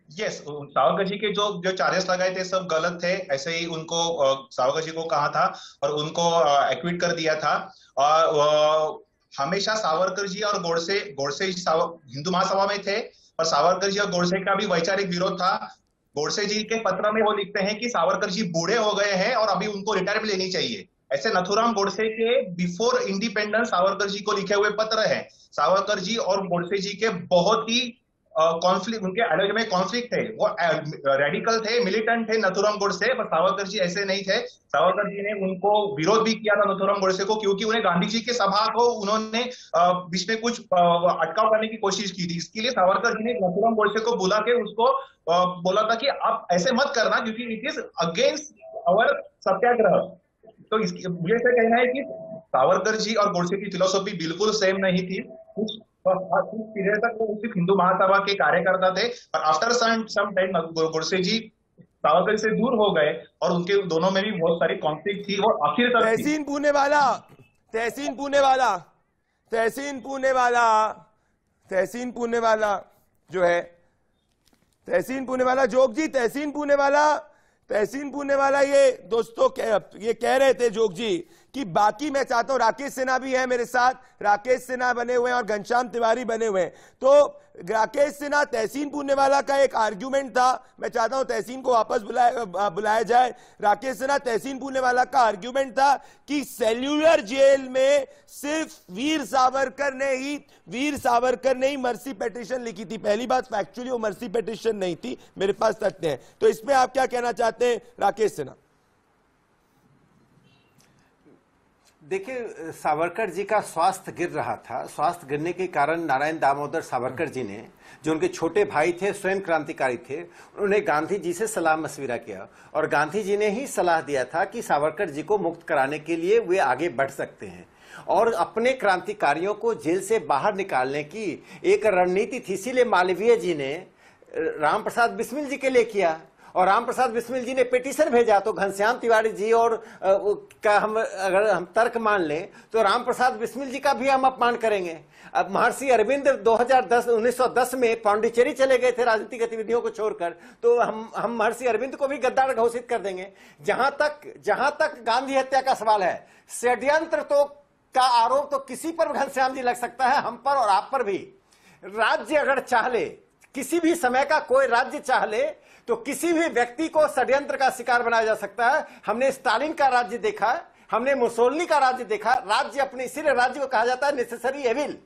यस, सावरकर जी के जो चार्जेस लगाए थे सब गलत थे, ऐसे ही उनको सावरकर जी को कहा था और उनको एक्विट कर दिया था। और हमेशा सावरकर जी और गोडसे हिंदू महासभा में थे और सावरकर जी और गोडसे का भी वैचारिक विरोध था। गोडसे जी के पत्र में वो लिखते हैं कि सावरकर जी बूढ़े हो गए हैं और अभी उनको रिटायरमेंट लेनी चाहिए। ऐसे नथुराम गोडसे के बिफोर इंडिपेंडेंस सावरकर जी को लिखे हुए पत्र हैं। सावरकर जी और गोडसे जी के बहुत ही कॉन्फ्लिक्ट, उनके आइडियोलॉजी में कॉन्फ्लिक्ट थे। वो रेडिकल थे, मिलिटेंट थे नथुराम गोडसे, पर सावरकर जी ऐसे नहीं थे। सावरकर जी ने उनको विरोध भी किया था नथुराम गोडसे को, क्योंकि उन्हें गांधी जी के सभा को उन्होंने बीच में कुछ अटकाव करने की कोशिश की थी। इसके लिए सावरकर जी ने नथुराम गोडसे को बुला के उसको बोला था कि आप ऐसे मत करना, क्योंकि इट इज अगेंस्ट अवर सत्याग्रह। तो मुझे ऐसा कहना है कि सावरकर जी और गोडसे की फिलोसॉफी बिल्कुल सेम नहीं थी। कुछ पीरियड तक वो सिर्फ हिंदू महासभा के कार्यकर्ता थे, और आफ्टर सम टाइम गोडसे जी सावरकर से दूर हो गए और उनके दोनों में भी बहुत सारी कॉन्फ्लिक्ट थी। वो आखिर तक तहसीन पूनेवाला जो है, तहसीन पूनेवाला, जोग जी, तहसीन पूनेवाला ये दोस्तों ये कह रहे थे जोग जी कि बाकी, मैं चाहता हूं, राकेश सिन्हा भी है मेरे साथ, राकेश सिन्हा बने हुए हैं और घनश्याम तिवारी बने हुए हैं। तो राकेश सिन्हा, तहसीन पूनेवाला का एक आर्ग्यूमेंट था, मैं चाहता हूं तहसीन को वापस बुलाया जाए। राकेश सिन्हा, तहसीन पूनेवाला का आर्ग्यूमेंट था कि सेल्यूलर जेल में सिर्फ वीर सावरकर ने ही मर्सी पिटीशन लिखी थी। पहली बात, फैक्चुअली वो मर्सी पिटीशन नहीं थी, मेरे पास तथ्य हैं। तो इसमें आप क्या कहना चाहते हैं राकेश सिन्हा? देखिए, सावरकर जी का स्वास्थ्य गिर रहा था। स्वास्थ्य गिरने के कारण नारायण दामोदर सावरकर जी ने, जो उनके छोटे भाई थे, स्वयं क्रांतिकारी थे, उन्होंने गांधी जी से सलाह मशविरा किया और गांधी जी ने ही सलाह दिया था कि सावरकर जी को मुक्त कराने के लिए वे आगे बढ़ सकते हैं। और अपने क्रांतिकारियों को जेल से बाहर निकालने की एक रणनीति थी। इसीलिए मालवीय जी ने राम प्रसाद बिस्मिल जी के लिए किया और राम प्रसाद बिस्मिल जी ने पिटीशन भेजा। तो घनश्याम तिवारी जी और का अगर हम तर्क मान लें तो राम प्रसाद बिस्मिल जी का भी हम अपमान करेंगे। अब महर्षि अरविंद 1910 में पांडिचेरी चले गए थे राजनीतिक गतिविधियों को छोड़कर, तो हम महर्षि अरविंद को भी गद्दार घोषित कर देंगे। जहां तक गांधी हत्या का सवाल है, षड्यंत्र का आरोप तो किसी पर घनश्याम जी लग सकता है, हम पर और आप पर भी। राज्य अगर चाह ले, किसी भी समय का कोई राज्य चाह ले, तो किसी भी व्यक्ति को षड्यंत्र का शिकार बनाया जा सकता है। हमने स्टालिन का राज्य देखा, हमने मुसोलिनी का राज्य देखा। राज्य अपने, इसीलिए राज्य को कहा जाता है नेसेसरी एविल,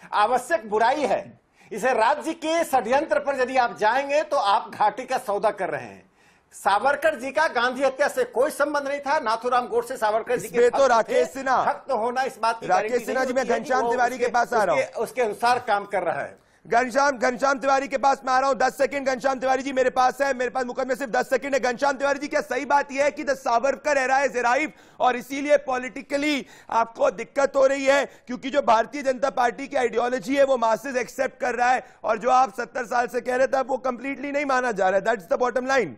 आवश्यक बुराई है। इसे राज्य के षड्यंत्र पर यदि आप जाएंगे तो आप घाटी का सौदा कर रहे हैं। सावरकर जी का गांधी हत्या से कोई संबंध नहीं था। नाथुराम गोडसे सावरकर जी के तो राकेश सिन्हा, भक्त होना इस बात की राकेश सिन्हा जी, मैं घनश्याम तिवारी के पास आ रहा हूं, उसके अनुसार काम कर रहा है। घनश्याम तिवारी के पास मैं आ रहा हूं। 10 सेकंड घनश्याम तिवारी जी मेरे पास है, मेरे पास मुकदमे सिर्फ 10 सेकंड है। घनश्याम तिवारी जी, क्या सही बात यह है कि the Savarkar era is arrived और इसीलिए पॉलिटिकली आपको दिक्कत हो रही है, क्योंकि जो भारतीय जनता पार्टी की आइडियोलॉजी है वो मासेस एक्सेप्ट कर रहा है और जो आप 70 साल से कह रहे थे वो कंप्लीटली नहीं माना जा रहा है? That's the bottom line.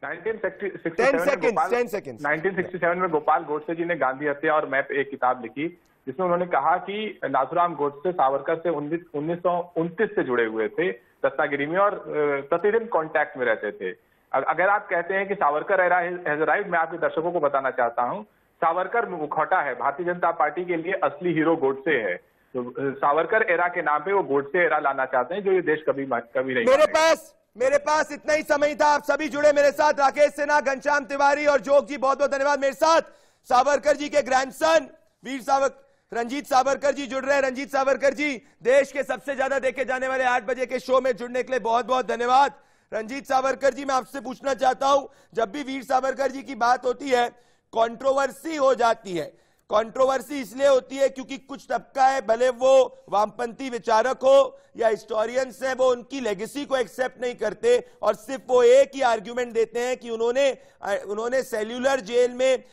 1967 में गोपाल गोडसे जी ने गांधी हत्या और मैप एक किताब लिखी, जिसमें उन्होंने कहा कि नाथुराम गोडसे सावरकर से 1929 से जुड़े हुए थे रत्नागिरी में और प्रतिदिन कांटेक्ट में रहते थे। अगर आप कहते हैं कि सावरकर एरा हैज अराइव्ड, मैं आपके दर्शकों को बताना चाहता हूं, सावरकर मुखौटा है, भारतीय जनता पार्टी के लिए असली हीरो गोडसे है। तो सावरकर एरा के नाम पे वो गोडसे एरा लाना चाहते हैं, जो ये देश कभी नहीं। मेरे पास इतना ही समय था। आप सभी जुड़े मेरे साथ, राकेश सिन्हा, घनश्याम तिवारी और जोग जी, बहुत बहुत धन्यवाद। मेरे साथ सावरकर जी के ग्रैंडसन वीर सावरकर, रंजीत सावरकर जी जुड़ रहे हैं। रंजीत सावरकर जी, देश के सबसे ज्यादा देखे जाने वाले 8 बजे के शो में जुड़ने के लिए बहुत बहुत धन्यवाद। रंजीत सावरकर जी, मैं आपसे पूछना चाहता हूं, जब भी वीर सावरकर जी की बात होती है कंट्रोवर्सी हो जाती है। कंट्रोवर्सी इसलिए होती है क्योंकि कुछ तबका है, भले वो वामपंथी विचारक हो या हिस्टोरियंस है, वो उनकी लेगेसी को एक्सेप्ट नहीं करते और सिर्फ वो एक ही आर्ग्यूमेंट देते हैं कि उन्होंने सेल्यूलर जेल में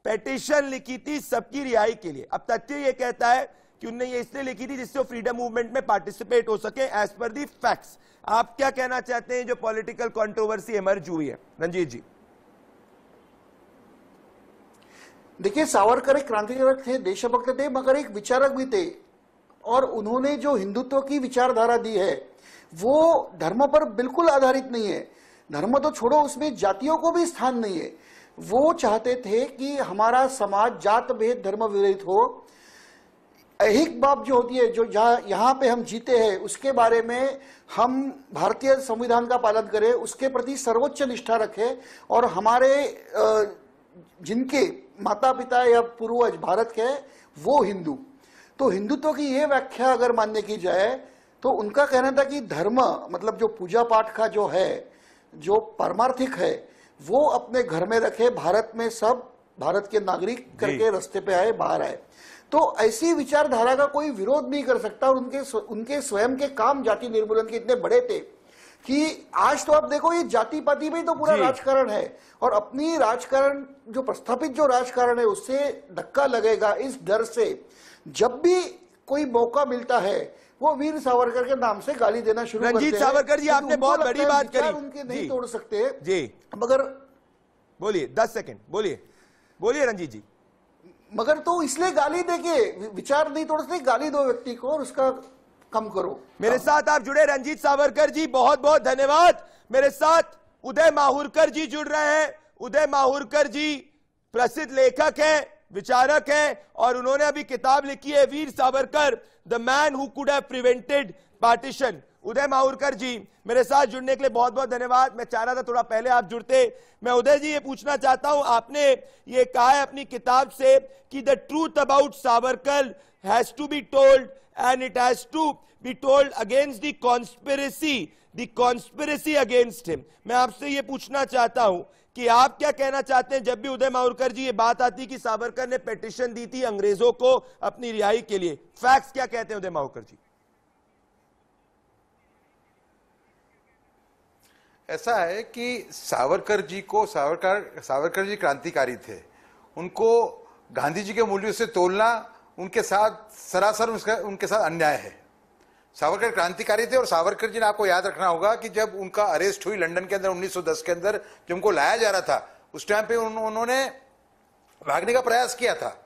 पेटिशन लिखी थी सबकी रिहाई के लिए। अब तथ्य ये कहता है कि उन्होंने ये इसलिए लिखी थी जिससे वो फ्रीडम मूवमेंट में पार्टिसिपेट हो सके एज पर दी फैक्ट्स। आप क्या कहना चाहते हैं जो पॉलिटिकल कंट्रोवर्सी इमर्ज हुई है? रंजीत जी। देखिए, सावरकर एक क्रांतिकारक थे, देशभक्त थे, मगर एक विचारक भी थे और उन्होंने जो हिंदुत्व की विचारधारा दी है वो धर्म पर बिल्कुल आधारित नहीं है। धर्म तो छोड़ो, उसमें जातियों को भी स्थान नहीं है। वो चाहते थे कि हमारा समाज जात भेद धर्म विरहित हो। ऐहिक बात जो होती है, जो यहाँ पे हम जीते हैं, उसके बारे में हम भारतीय संविधान का पालन करें, उसके प्रति सर्वोच्च निष्ठा रखें और हमारे जिनके माता पिता या पूर्वज भारत के वो हिंदू। तो हिंदुत्व की ये व्याख्या अगर मानने की जाए तो उनका कहना था कि धर्म मतलब जो पूजा पाठ का जो है, जो पारमार्थिक है, वो अपने घर में रखे, भारत में सब भारत के नागरिक करके रास्ते पे आए, बाहर आए। तो ऐसी विचारधारा का कोई विरोध नहीं कर सकता। और उनके स्वयं के काम जाति निर्मूलन के इतने बड़े थे कि आज तो आप देखो ये जाति पाति में तो पूरा राजकारण है और अपनी राजकारण जो प्रस्थापित जो राजकारण है उससे धक्का लगेगा, इस डर से जब भी कोई मौका मिलता है वो वीर सावरकर के नाम से गाली देना शुरू करते हैं। रंजीत सावरकर जी, आपने बहुत बड़ी बात करी। उनके नहीं तोड़ सकते जी, मगर बोलिए 10 सेकंड, बोलिए रंजीत जी। मगर तो इसलिए गाली देके विचार नहीं तोड़ सकते, गाली दो व्यक्ति को और उसका कम करो। मेरे साथ आप जुड़े रंजीत सावरकर जी, बहुत बहुत धन्यवाद। मेरे साथ उदय माहुरकर जी जुड़ रहे हैं। उदय माहुरकर जी प्रसिद्ध लेखक हैं, विचारक हैं और उन्होंने अभी किताब लिखी है Veer Savarkar, the man who could have prevented partition. Uday Mahurkar ji, मेरे साथ जुड़ने के लिए बहुत बहुत धन्यवाद। मैं चाह रहा था थोड़ा पहले आप जुड़ते। मैं उदय जी ये पूछना चाहता हूं, आपने ये कहा है अपनी किताब से कि the truth about Savarkar has to be told and it has to be told against the conspiracy against him। मैं आपसे ये पूछना चाहता हूं कि आप क्या कहना चाहते हैं जब भी उदय माहुरकर जी ये बात आती कि सावरकर ने पिटीशन दी थी अंग्रेजों को अपनी रिहाई के लिए, फैक्ट्स क्या कहते हैं उदय माहुरकर जी? ऐसा है कि सावरकर जी क्रांतिकारी थे, उनको गांधी जी के मूल्यों से तोलना उनके साथ सरासर उनके साथ अन्याय है। सावरकर क्रांतिकारी थे और सावरकर जी ने, आपको याद रखना होगा कि जब उनका अरेस्ट हुई लंदन के अंदर 1910 के अंदर, जब उनको लाया जा रहा था उस टाइम पे उन्होंने भागने का प्रयास किया था।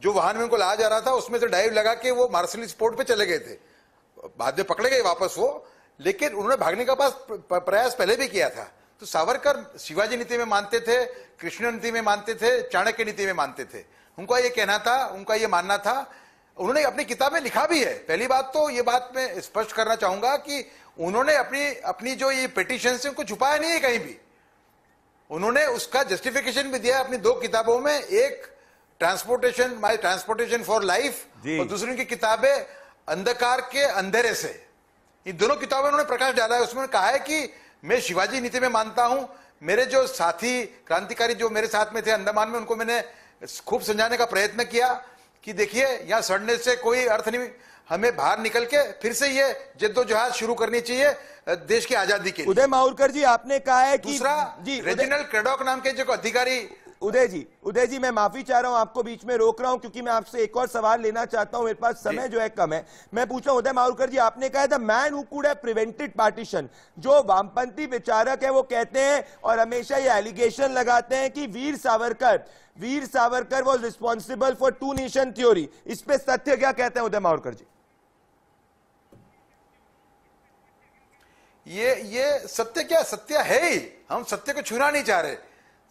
जो वाहन में उनको लाया जा रहा था उसमें से डाइव लगा के वो मार्शल स्पोर्ट पे चले गए थे, बाद में पकड़े गए वापस वो, लेकिन उन्होंने भागने का प्रयास पहले भी किया था। तो सावरकर शिवाजी नीति में मानते थे, कृष्ण नीति में मानते थे, चाणक्य नीति में मानते थे। उनका ये कहना था, उनका ये मानना था, उन्होंने अपनी किताब में लिखा भी है। पहली बात तो ये बात मैं स्पष्ट करना चाहूंगा कि उन्होंने अपनी जो ये पिटीशन से उनको छुपाया नहीं है कहीं भी। उन्होंने उसका जस्टिफिकेशन भी दिया अपनी 2 किताबों में, एक माई ट्रांसपोर्टेशन फॉर लाइफ और दूसरी उनकी किताब है अंधकार के अंधेरे से। इन दोनों किताबों में उन्होंने प्रकाश डाला है। उसमें कहा है कि मैं शिवाजी नीति में मानता हूं, मेरे जो साथी क्रांतिकारी जो मेरे साथ में थे अंडमान में, उनको मैंने खूब समझाने का प्रयत्न किया कि देखिए यहां सड़ने से कोई अर्थ नहीं, हमें बाहर निकल के फिर से ये जद्दोजहद शुरू करनी चाहिए देश की आजादी के लिए। उदय माहुरकर जी, आपने कहा है कि दूसरा रेजिनाल्ड क्रेडॉक नाम के जो अधिकारी। उदय जी मैं माफी चाह रहा हूं, आपको बीच में रोक रहा हूं क्योंकि मैं आपसे एक और सवाल लेना चाहता हूं, मेरे पास समय जो है कम है। मैं पूछ रहा हूं उदय माहुरकर जी, आपने कहा था man who could have prevented partition. जो वामपंथी विचारक है वो कहते हैं और हमेशा ये एलिगेशन लगाते हैं कि Veer Savarkar was responsible for 2 nation theory. इस पे सत्य क्या कहते हैं उदय माहुरकर जी? ये सत्य क्या, सत्य है ही, हम सत्य को छूना नहीं चाह रहे।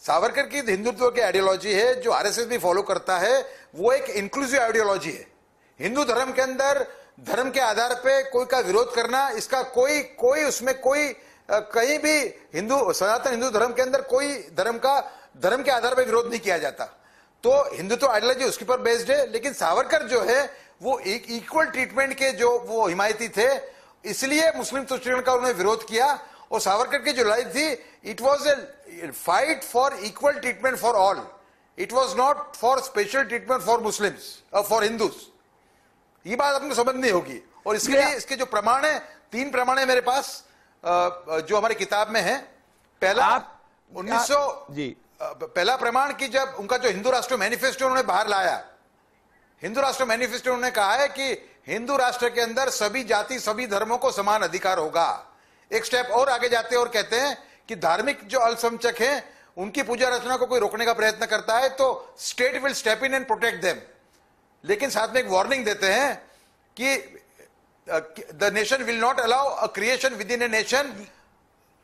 सावरकर की हिंदुत्व की आइडियोलॉजी है जो आरएसएस भी फॉलो करता है, वो एक इंक्लूसिव आइडियोलॉजी है। हिंदू धर्म के अंदर धर्म के आधार पे कोई का विरोध करना, इसका कोई उसमें कोई कहीं भी सनातन हिंदू धर्म के अंदर कोई धर्म के आधार पर विरोध नहीं किया जाता। तो हिंदुत्व आइडियोलॉजी उसके पर बेस्ड है, लेकिन सावरकर जो है वो एक इक्वल ट्रीटमेंट के जो वो हिमायती थे, इसलिए मुस्लिम तुष्टीकरण का उन्होंने विरोध किया। और सावरकर की जो लड़ाई थी, it was a fight for equal treatment for all, it was not for special treatment for Muslims और फॉर हिंदूज। ये बात आपको समझनी होगी। और इसके लिए इसके जो प्रमाण है, 3 प्रमाण है मेरे पास जो हमारी किताब में है। पहला 1900 जी, पहला प्रमाण कि जब उनका जो हिंदू राष्ट्र मैनिफेस्टो उन्होंने बाहर लाया, हिंदू राष्ट्र मैनिफेस्टो उन्होंने कहा है कि हिंदू राष्ट्र के अंदर सभी जाति सभी धर्मों को समान अधिकार होगा। एक स्टेप और आगे जाते हैं और कहते हैं कि धार्मिक जो अल्पसंख्यक हैं उनकी पूजा अर्चना को कोई रोकने का प्रयत्न करता है तो state will step in and protect them. लेकिन साथ में एक वार्निंग देते हैं कि the nation will not allow a creation with in a nation.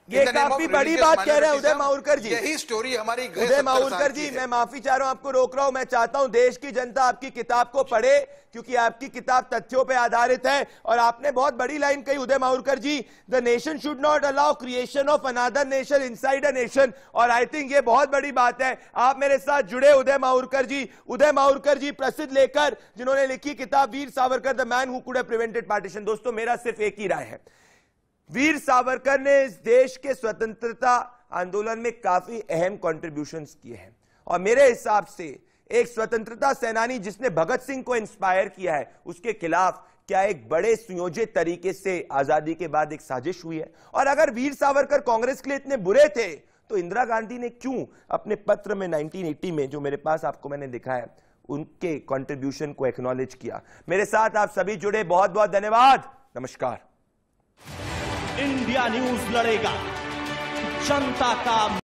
ये काफी बड़ी बात कह रहे हैं उदय माहुरकर जी। यही स्टोरी हमारी उदय माहुरकर जी, मैं माफी चाह रहा हूं, आपको रोक रहा हूं। मैं चाहता हूं देश की जनता आपकी किताब को पढ़े, क्योंकि आपकी किताब तथ्यों पे आधारित है। और आपने बहुत बड़ी लाइन कही Uday Mahurkar ji, the nation should not allow creation of another nation inside a nation. और आई थिंक ये बहुत बड़ी बात है। आप मेरे साथ जुड़े उदय माहुरकर जी। उदय माहुरकर जी प्रसिद्ध लेखक जिन्होंने लिखी किताब Veer Savarkar the man who could have prevented partition. दोस्तों, मेरा सिर्फ एक ही राय है, वीर सावरकर ने इस देश के स्वतंत्रता आंदोलन में काफी अहम कंट्रीब्यूशंस किए हैं। और मेरे हिसाब से एक स्वतंत्रता सेनानी जिसने भगत सिंह को इंस्पायर किया है, उसके खिलाफ क्या एक बड़े सुयोजित तरीके से आजादी के बाद एक साजिश हुई है। और अगर वीर सावरकर कांग्रेस के लिए इतने बुरे थे तो इंदिरा गांधी ने क्यों अपने पत्र में 1980 में, जो मेरे पास आपको मैंने दिखा है, उनके कंट्रीब्यूशन को एक्नॉलेज किया। मेरे साथ आप सभी जुड़े, बहुत बहुत धन्यवाद। नमस्कार। इंडिया न्यूज लड़ेगा जनता का